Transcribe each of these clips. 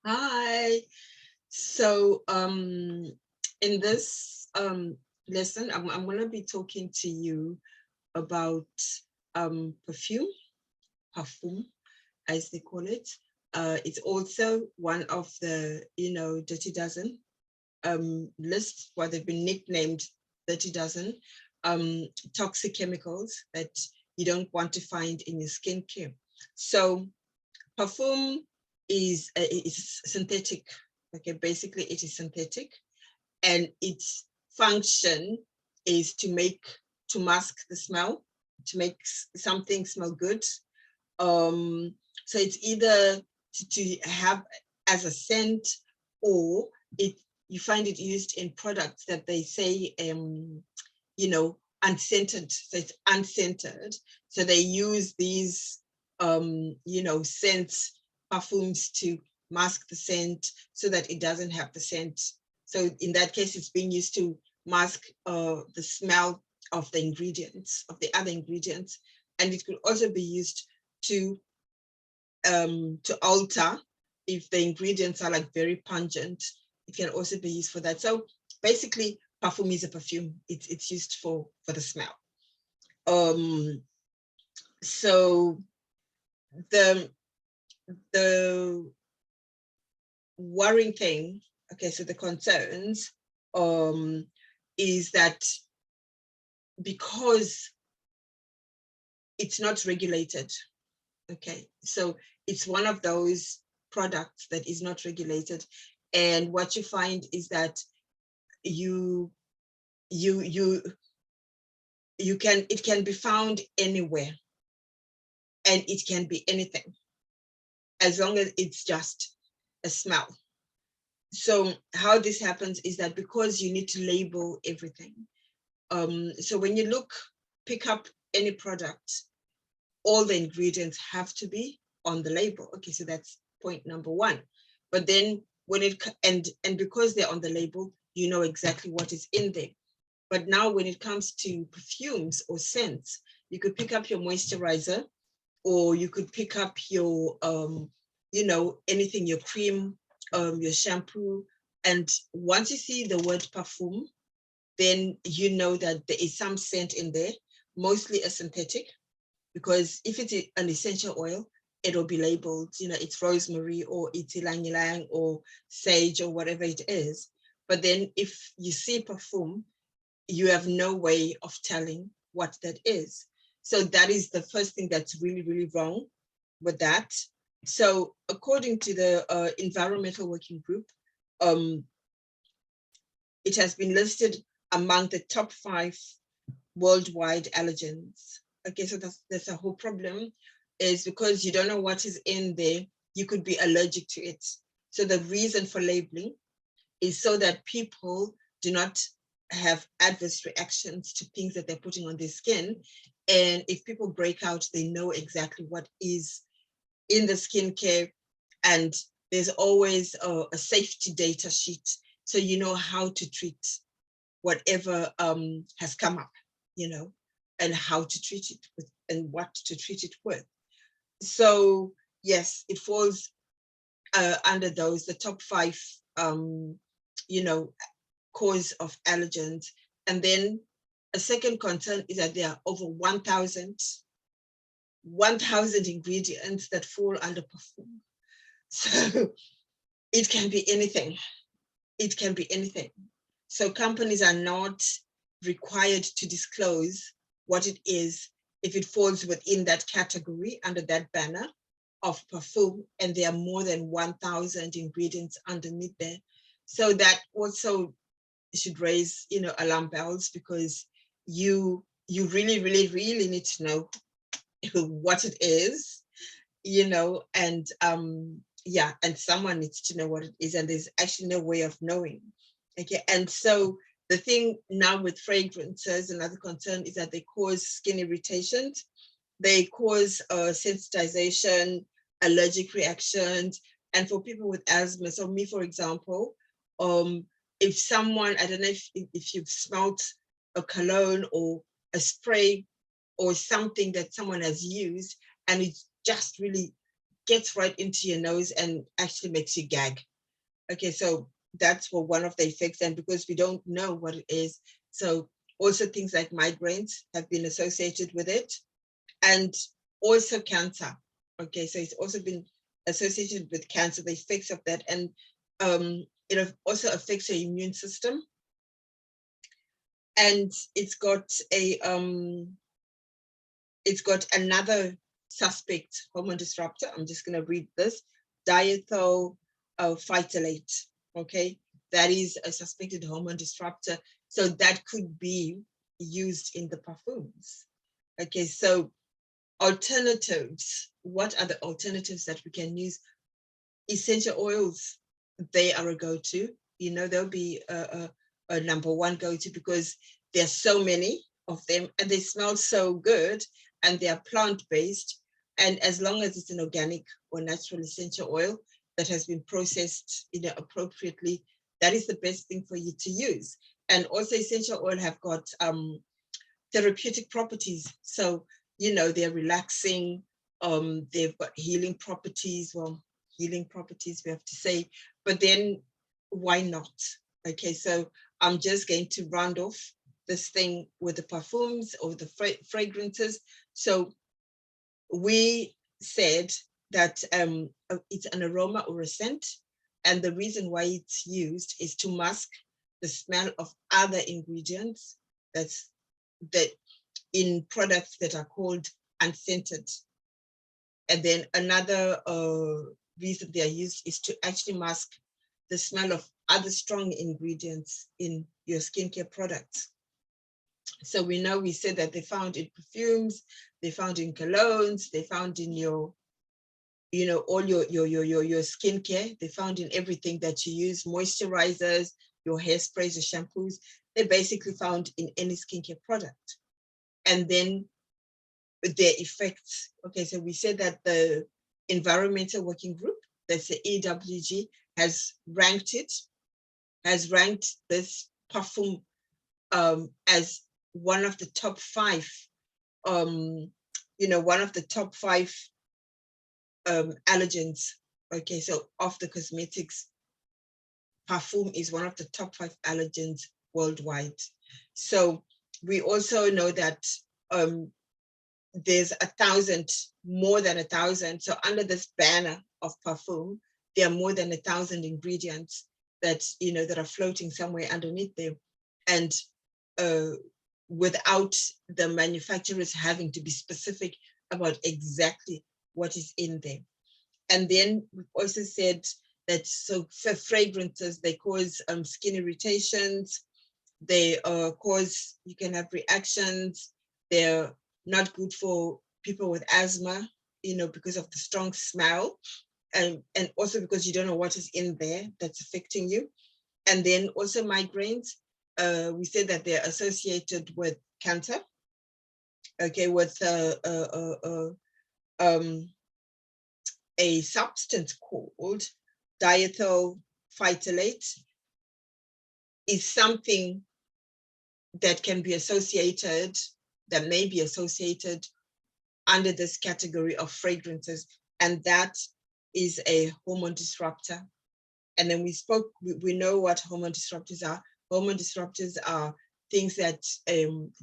Hi. So in this lesson, I'm going to be talking to you about perfume, parfum, as they call it. It's also one of the, dirty dozen list, what they've been nicknamed dirty dozen toxic chemicals that you don't want to find in your skincare. So perfume is synthetic. Okay, basically it is synthetic, and its function is to mask the smell, to make something smell good. So it's either to have as a scent, or it you find it used in products that they say unscented. So it's unscented. So they use these scents, perfumes, to mask the scent so that it doesn't have the scent. So in that case, it's being used to mask the smell of the ingredients, of the other ingredients. And it could also be used to alter if the ingredients are like very pungent. It can also be used for that. So basically, perfume is a perfume. It's used for the smell. Um, so the the worrying thing, okay, so the concerns is that because it's not regulated, okay, so it's one of those products that is not regulated, and what you find is that you you you it can be found anywhere, and it can be anything as long as it's just a smell. So how this happens is that because you need to label everything, so when you pick up any product, all the ingredients have to be on the label. Okay, so that's point number one. But then when and because they're on the label, you know exactly what is in there. But now when it comes to perfumes or scents, you could pick up your moisturizer, or you could pick up your anything, your cream, your shampoo. And once you see the word perfume, then you know that there is some scent in there, mostly a synthetic, because if it's an essential oil, it'll be labeled, it's rosemary, or it's ylang ylang, or sage, or whatever it is. But then if you see perfume, you have no way of telling what that is. So that is the first thing that's really, really wrong with that. So according to the Environmental Working Group, um, it has been listed among the top 5 worldwide allergens. Okay, so that's a whole problem, is because you don't know what is in there, you could be allergic to it. So the reason for labeling is so that people do not have adverse reactions to things that they're putting on their skin. And if people break out, they know exactly what is in the skincare. And there's always a safety data sheet, so you know how to treat whatever has come up, and how to treat it with, and what to treat it with. So yes, it falls under those, the top 5 you know cause of allergens. And then a second concern is that there are over 1,000 ingredients that fall under perfume. So it can be anything. It can be anything. So companies are not required to disclose what it is if it falls within that category, under that banner of perfume, and there are more than 1,000 ingredients underneath there. So that also should raise, alarm bells, because you really, really, really need to know what it is, and yeah, and someone needs to know what it is, and there's actually no way of knowing. Okay, and so the thing now with fragrances, another concern is that they cause skin irritations, they cause sensitization, allergic reactions. And for people with asthma, so me, for example, if someone, I don't know if you've smelt a cologne or a spray or something that someone has used, and it's just really gets right into your nose and actually makes you gag. Okay, so that's for one of the effects. And because we don't know what it is, so also things like migraines have been associated with it, and also cancer. Okay, so it's also been associated with cancer, the effects of that. And it also affects your immune system. And it's got another suspect hormone disruptor. I'm just going to read this: diethyl phytolate. Okay, that is a suspected hormone disruptor. So that could be used in the perfumes. Okay, so alternatives. What are the alternatives that we can use? Essential oils, they are a go-to. They'll be a number one go-to because there's so many of them and they smell so good and they are plant-based. And as long as it's an organic or natural essential oil that has been processed appropriately, that is the best thing for you to use. And also essential oil have got therapeutic properties. So, they're relaxing, they've got healing properties. Well, healing properties, we have to say, but then why not? Okay, so I'm just going to round off this thing with the perfumes or the fragrances. So we said that it's an aroma or a scent, and the reason why it's used is to mask the smell of other ingredients that in products that are called unscented. And then another reason they are used is to actually mask the smell of other strong ingredients in your skincare products. So we said that they found in perfumes, they found in colognes, they found in your, all your skincare, they found in everything that you use, moisturizers, your hairsprays, your shampoos, they're basically found in any skincare product. And then their effects. Okay, so we said that the Environmental Working Group, that's the EWG, has ranked this perfume as one of the top 5, one of the top 5 allergens. Okay, so of the cosmetics, perfume is one of the top 5 allergens worldwide. So we also know that there's 1,000, more than 1,000. So under this banner of perfume, there are more than 1,000 ingredients that, that are floating somewhere underneath there. And without the manufacturers having to be specific about exactly what is in there. And then we've also said that, so for fragrances, they cause skin irritations, they cause, you can have reactions, they're not good for people with asthma, because of the strong smell, and also because you don't know what is in there that's affecting you. And then also migraines, we said that they're associated with cancer, okay, with a substance called diethyl phytolate is something that can be associated, that may be associated under this category of fragrances, and that is a hormone disruptor. And then we know what hormone disruptors are. Hormone disruptors are things that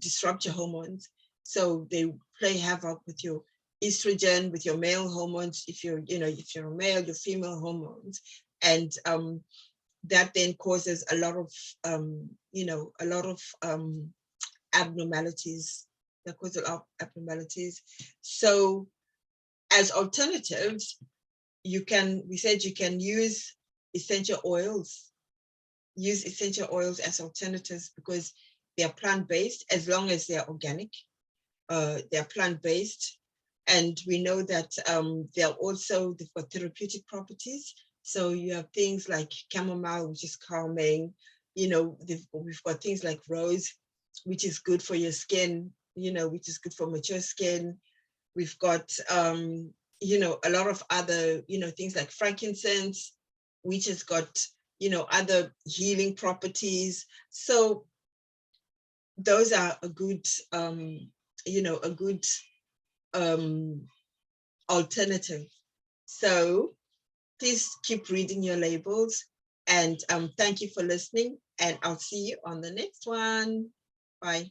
disrupt your hormones. So they play havoc with your estrogen, with your male hormones, if you're a male, your female hormones. And that then causes a lot of abnormalities. That cause a lot of abnormalities. So as alternatives, we said you can use essential oils. Use essential oils as alternatives because they are plant-based, as long as they are organic. They are plant-based, and we know that they've got therapeutic properties. So you have things like chamomile, which is calming. We've got things like rose, which is good for your skin, which is good for mature skin. We've got a lot of other things like frankincense, which has got other healing properties. So those are a good alternative. So please keep reading your labels, and thank you for listening, and I'll see you on the next one. Bye.